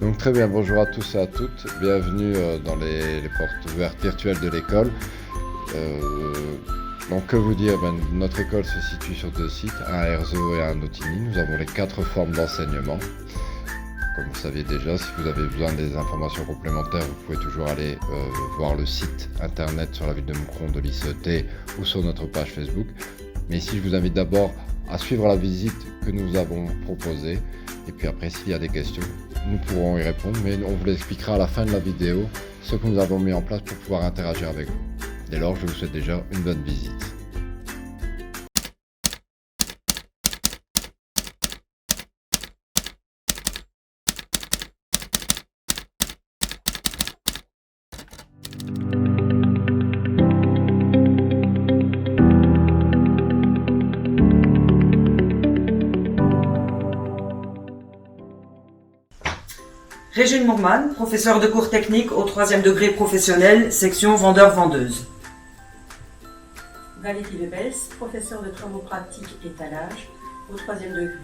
Donc très bien, bonjour à tous et à toutes, bienvenue dans les portes ouvertes virtuelles de l'école. Donc que vous dire, notre école se situe sur 2 sites, un à Herzog et un à Nautigny. Nous avons les 4 formes d'enseignement. Comme vous saviez déjà, si vous avez besoin des informations complémentaires, vous pouvez toujours aller voir le site internet sur la ville de Moucron de l'ICET ou sur notre page Facebook. Mais ici, je vous invite d'abord à suivre la visite que nous avons proposée. Et puis après, s'il y a des questions, nous pourrons y répondre. Mais on vous l'expliquera à la fin de la vidéo, ce que nous avons mis en place pour pouvoir interagir avec vous. Dès lors, je vous souhaite déjà une bonne visite. Régine Mourman, professeure de cours techniques au 3e degré professionnel, section vendeur-vendeuse. Valérie Lebels, professeure de travaux pratiques étalage au 3e degré.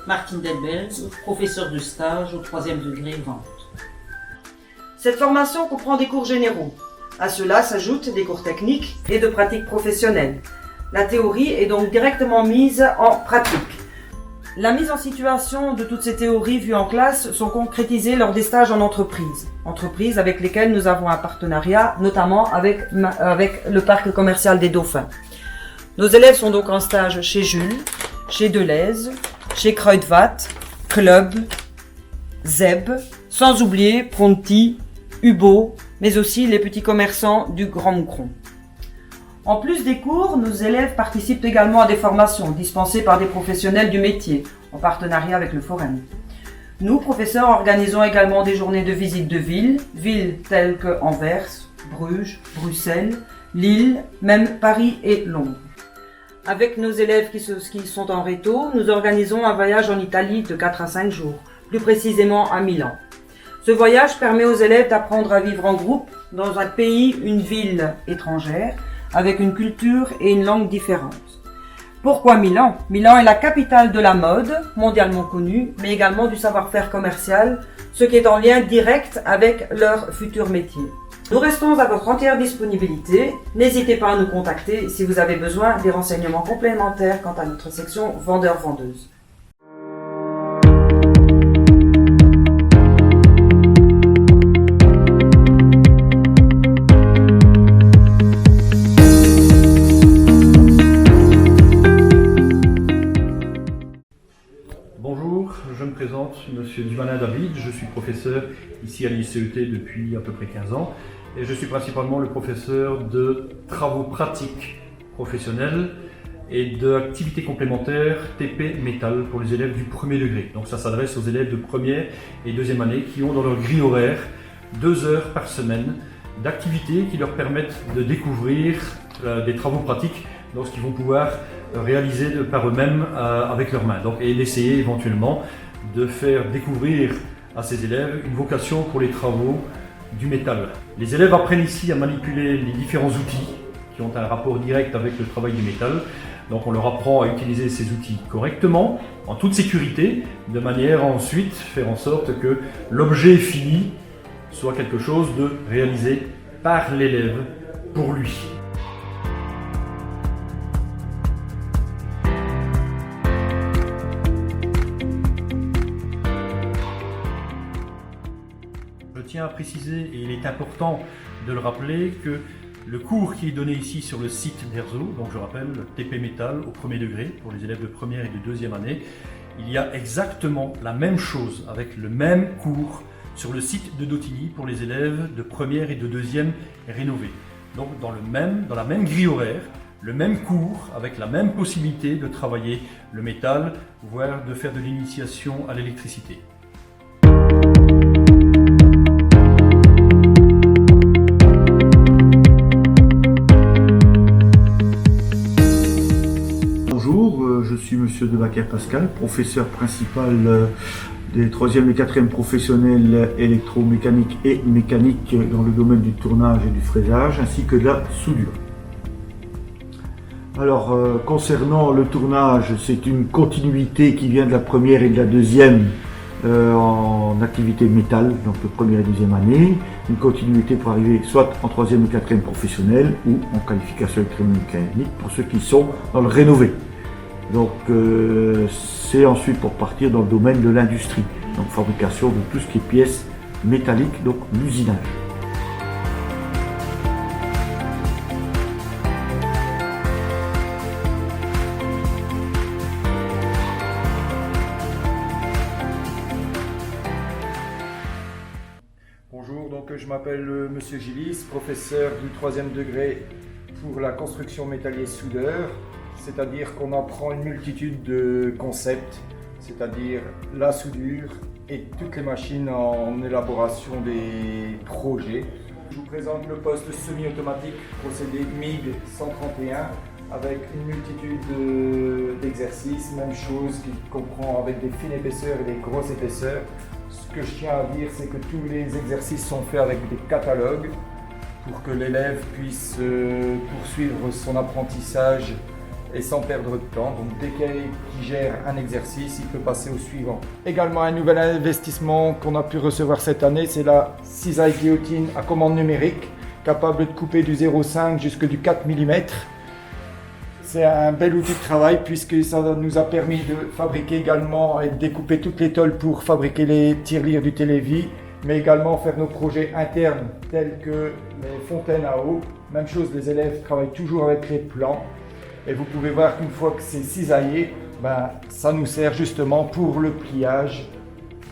Martine Delbels, professeure de stage au 3e degré vente. Cette formation comprend des cours généraux. À cela s'ajoutent des cours techniques et de pratiques professionnelles. La théorie est donc directement mise en pratique. La mise en situation de toutes ces théories vues en classe sont concrétisées lors des stages en entreprise. Entreprises avec lesquelles nous avons un partenariat, notamment avec le parc commercial des Dauphins. Nos élèves sont donc en stage chez Jules, chez Deleuze, chez Kruidvat, Club, Zeb, sans oublier Pronti, Hubo, mais aussi les petits commerçants du Grand Moucron. En plus des cours, nos élèves participent également à des formations dispensées par des professionnels du métier, en partenariat avec le Forum. Nous, professeurs, organisons également des journées de visite de villes telles que Anvers, Bruges, Bruxelles, Lille, même Paris et Londres. Avec nos élèves qui sont en réto, nous organisons un voyage en Italie de 4 à 5 jours, plus précisément à Milan. Ce voyage permet aux élèves d'apprendre à vivre en groupe dans un pays, une ville étrangère, avec une culture et une langue différentes. Pourquoi Milan ? Milan est la capitale de la mode, mondialement connue, mais également du savoir-faire commercial, ce qui est en lien direct avec leur futur métier. Nous restons à votre entière disponibilité. N'hésitez pas à nous contacter si vous avez besoin des renseignements complémentaires quant à notre section vendeur-vendeuse. Bonjour, je me présente, Monsieur Duvanin David, je suis professeur ici à l'ICET depuis à peu près 15 ans et je suis principalement le professeur de travaux pratiques professionnels et d'activités complémentaires TP Métal pour les élèves du premier degré. Donc ça s'adresse aux élèves de première et deuxième année qui ont dans leur grille horaire 2 heures par semaine d'activités qui leur permettent de découvrir des travaux pratiques donc ce qu'ils vont pouvoir réaliser par eux-mêmes avec leurs mains. Donc, et d'essayer éventuellement de faire découvrir à ces élèves une vocation pour les travaux du métal. Les élèves apprennent ici à manipuler les différents outils qui ont un rapport direct avec le travail du métal. Donc on leur apprend à utiliser ces outils correctement, en toute sécurité, de manière à ensuite faire en sorte que l'objet fini soit quelque chose de réalisé par l'élève pour lui. Je tiens à préciser, et il est important de le rappeler, que le cours qui est donné ici sur le site d'Herzog, donc je rappelle TP Métal au premier degré pour les élèves de première et de deuxième année, il y a exactement la même chose avec le même cours sur le site de Nautigny pour les élèves de première et de deuxième rénovés. Donc dans la même grille horaire, le même cours avec la même possibilité de travailler le métal, voire de faire de l'initiation à l'électricité. Bonjour, je suis Monsieur Debacker Pascal, professeur principal des 3e et 4e professionnels électromécanique et mécanique dans le domaine du tournage et du fraisage, ainsi que de la soudure. Alors, concernant le tournage, c'est une continuité qui vient de la première et de la deuxième en activité métal, donc de première et deuxième année, une continuité pour arriver soit en troisième et quatrième professionnel ou en qualification électromécanique pour ceux qui sont dans le rénové. Donc c'est ensuite pour partir dans le domaine de l'industrie, donc fabrication de tout ce qui est pièces métalliques, donc l'usinage. Bonjour, donc je m'appelle Monsieur Gillis, professeur du 3e degré pour la construction métallier soudeur, c'est-à-dire qu'on apprend une multitude de concepts, c'est-à-dire la soudure et toutes les machines en élaboration des projets. Je vous présente le poste semi-automatique procédé MIG 131 avec une multitude d'exercices, même chose qui comprend avec des fines épaisseurs et des grosses épaisseurs. Ce que je tiens à dire, c'est que tous les exercices sont faits avec des catalogues pour que l'élève puisse poursuivre son apprentissage et sans perdre de temps. Donc dès qu'il gère un exercice, il peut passer au suivant. Également un nouvel investissement qu'on a pu recevoir cette année, c'est la cisaille guillotine à commande numérique, capable de couper du 0,5 jusqu'à du 4 mm. C'est un bel outil de travail puisque ça nous a permis de fabriquer également et de découper toutes les tôles pour fabriquer les tirelires du télévis, mais également faire nos projets internes tels que les fontaines à eau. Même chose, les élèves travaillent toujours avec les plans et vous pouvez voir qu'une fois que c'est cisaillé, ça nous sert justement pour le pliage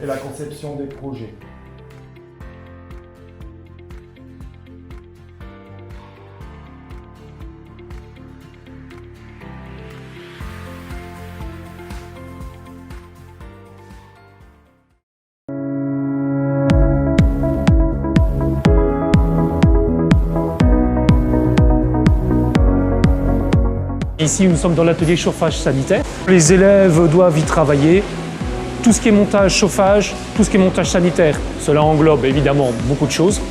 et la conception des projets. Ici, nous sommes dans l'atelier chauffage sanitaire. Les élèves doivent y travailler. Tout ce qui est montage chauffage, tout ce qui est montage sanitaire, cela englobe évidemment beaucoup de choses.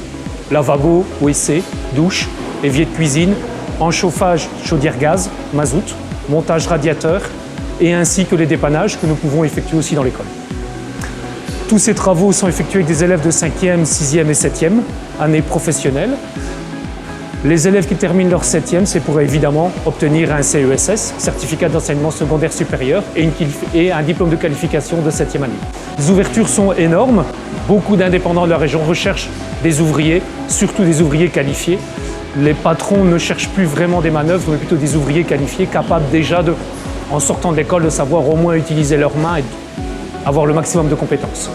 Lavabo, WC, douche, évier de cuisine, en chauffage, chaudière gaz, mazout, montage radiateur et ainsi que les dépannages que nous pouvons effectuer aussi dans l'école. Tous ces travaux sont effectués avec des élèves de 5e, 6e et 7e année professionnelle. Les élèves qui terminent leur 7e, c'est pour évidemment obtenir un CESS, certificat d'enseignement secondaire supérieur, et un diplôme de qualification de 7e année. Les ouvertures sont énormes. Beaucoup d'indépendants de la région recherchent des ouvriers, surtout des ouvriers qualifiés. Les patrons ne cherchent plus vraiment des manœuvres, mais plutôt des ouvriers qualifiés, capables déjà, en sortant de l'école, de savoir au moins utiliser leurs mains et avoir le maximum de compétences.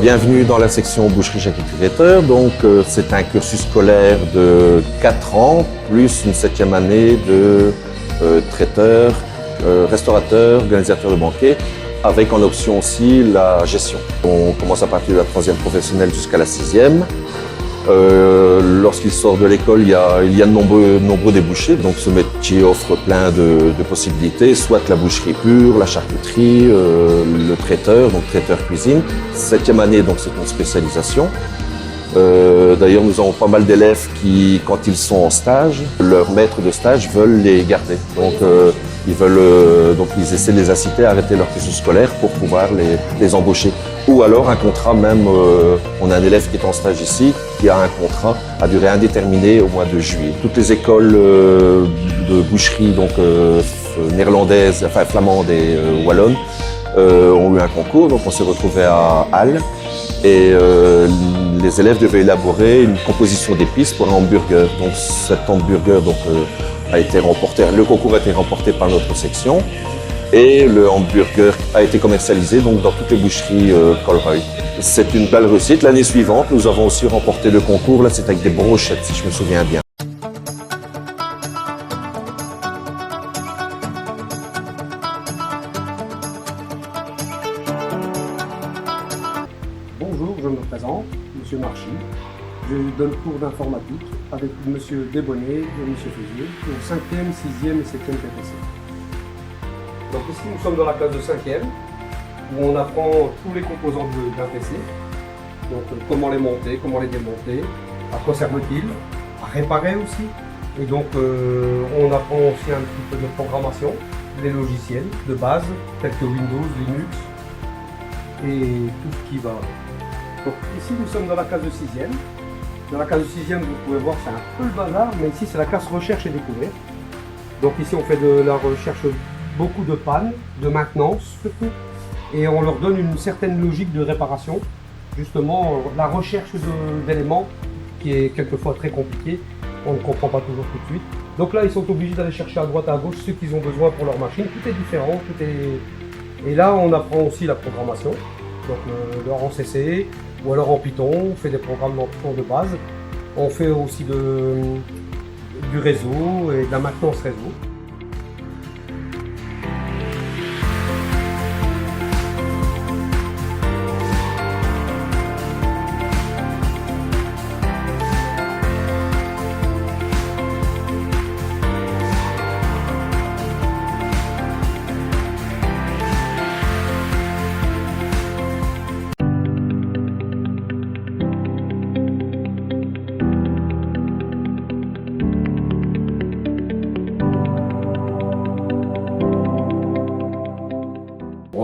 Bienvenue dans la section boucherie-charcuterie-traiteur. Donc c'est un cursus scolaire de 4 ans, plus une 7e année de traiteur, restaurateur, organisateur de banquet, avec en option aussi la gestion. On commence à partir de la 3e professionnelle jusqu'à la 6e. Lorsqu'il sort de l'école, il y a de nombreux débouchés. Donc ce métier offre plein de possibilités, soit la boucherie pure, la charcuterie, le traiteur, donc traiteur cuisine. 7e année, donc c'est une spécialisation. D'ailleurs, nous avons pas mal d'élèves qui, quand ils sont en stage, leurs maîtres de stage veulent les garder. Donc ils essaient de les inciter à arrêter leur cursus scolaire pour pouvoir les embaucher. Ou alors un contrat même, on a un élève qui est en stage ici, qui a un contrat à durée indéterminée au mois de juillet. Toutes les écoles de boucherie, donc néerlandaises, enfin flamandes et wallonnes, ont eu un concours, donc on s'est retrouvé à Halle. Et les élèves devaient élaborer une composition d'épices pour un hamburger. Donc cet hamburger a été remporté, le concours a été remporté par notre section. Et le hamburger a été commercialisé donc dans toutes les boucheries Colruyt. C'est une belle réussite. L'année suivante, nous avons aussi remporté le concours. Là, c'est avec des brochettes, si je me souviens bien. Bonjour, je me présente, Monsieur Marchi. Je donne cours d'informatique avec Monsieur Desbonnets et Monsieur Fusier pour 5e, 6e et 7e PPC. Donc ici, nous sommes dans la classe de 5e, où on apprend tous les composants d'un PC. Donc comment les monter, comment les démonter, à quoi servent-ils, à réparer aussi. Et donc on apprend aussi un petit peu de programmation, des logiciels de base, tels que Windows, Linux, et tout ce qui va. Donc ici, nous sommes dans la classe de 6e. Dans la classe de 6e, vous pouvez voir, c'est un peu le bazar, mais ici, c'est la classe recherche et découverte. Donc ici, on fait de la recherche, beaucoup de pannes, de maintenance surtout, et on leur donne une certaine logique de réparation. Justement, la recherche d'éléments, qui est quelquefois très compliquée, on ne comprend pas toujours tout de suite. Donc là, ils sont obligés d'aller chercher à droite, à gauche, ce qu'ils ont besoin pour leur machine. Tout est différent, tout est... Et là, on apprend aussi la programmation, donc en CC, ou alors en Python, on fait des programmes en Python de base. On fait aussi du réseau et de la maintenance réseau.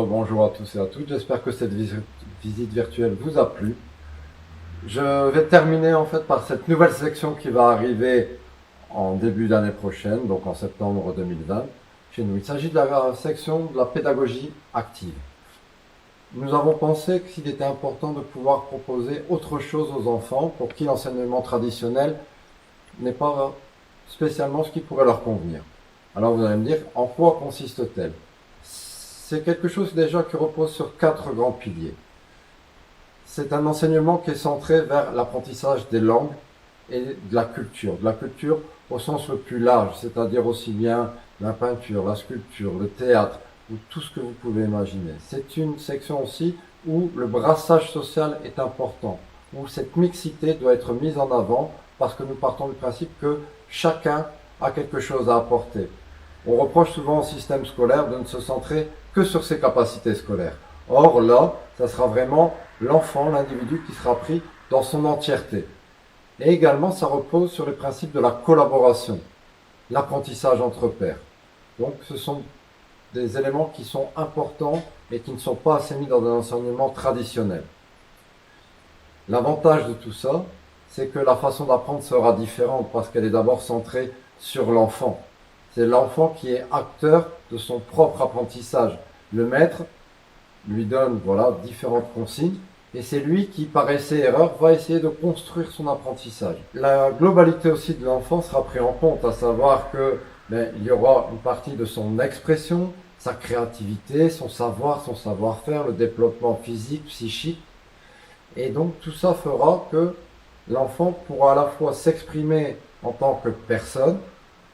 Bonjour à tous et à toutes, j'espère que cette visite virtuelle vous a plu. Je vais terminer en fait par cette nouvelle section qui va arriver en début d'année prochaine, donc en septembre 2020 chez nous. Il s'agit de la section de la pédagogie active. Nous avons pensé qu'il était important de pouvoir proposer autre chose aux enfants pour qui l'enseignement traditionnel n'est pas spécialement ce qui pourrait leur convenir. Alors vous allez me dire, en quoi consiste-t-elle ? C'est quelque chose déjà qui repose sur 4 grands piliers. C'est un enseignement qui est centré vers l'apprentissage des langues et de la culture au sens le plus large, c'est-à-dire aussi bien la peinture, la sculpture, le théâtre, ou tout ce que vous pouvez imaginer. C'est une section aussi où le brassage social est important, où cette mixité doit être mise en avant parce que nous partons du principe que chacun a quelque chose à apporter. On reproche souvent au système scolaire de ne se centrer que sur ses capacités scolaires. Or là, ça sera vraiment l'enfant, l'individu qui sera pris dans son entièreté. Et également, ça repose sur les principes de la collaboration, l'apprentissage entre pairs. Donc ce sont des éléments qui sont importants et qui ne sont pas assez mis dans un enseignement traditionnel. L'avantage de tout ça, c'est que la façon d'apprendre sera différente parce qu'elle est d'abord centrée sur l'enfant. C'est l'enfant qui est acteur de son propre apprentissage. Le maître lui donne différentes consignes et c'est lui qui, par essai-erreur, va essayer de construire son apprentissage. La globalité aussi de l'enfant sera prise en compte, à savoir que il y aura une partie de son expression, sa créativité, son savoir, son savoir-faire, le développement physique, psychique. Et donc tout ça fera que l'enfant pourra à la fois s'exprimer en tant que personne,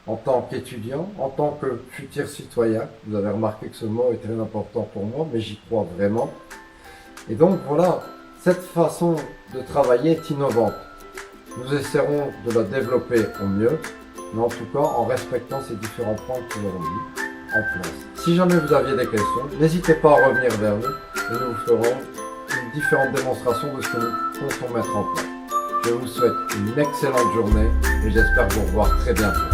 en tant qu'étudiant, en tant que futur citoyen. Vous avez remarqué que ce mot est très important pour moi, mais j'y crois vraiment. Et donc voilà, cette façon de travailler est innovante. Nous essaierons de la développer au mieux, mais en tout cas en respectant ces différents points que nous avons mis en place. Si jamais vous aviez des questions, n'hésitez pas à revenir vers nous et nous vous ferons une différente démonstration de ce que nous comptons mettre en place. Je vous souhaite une excellente journée et j'espère vous revoir très bientôt.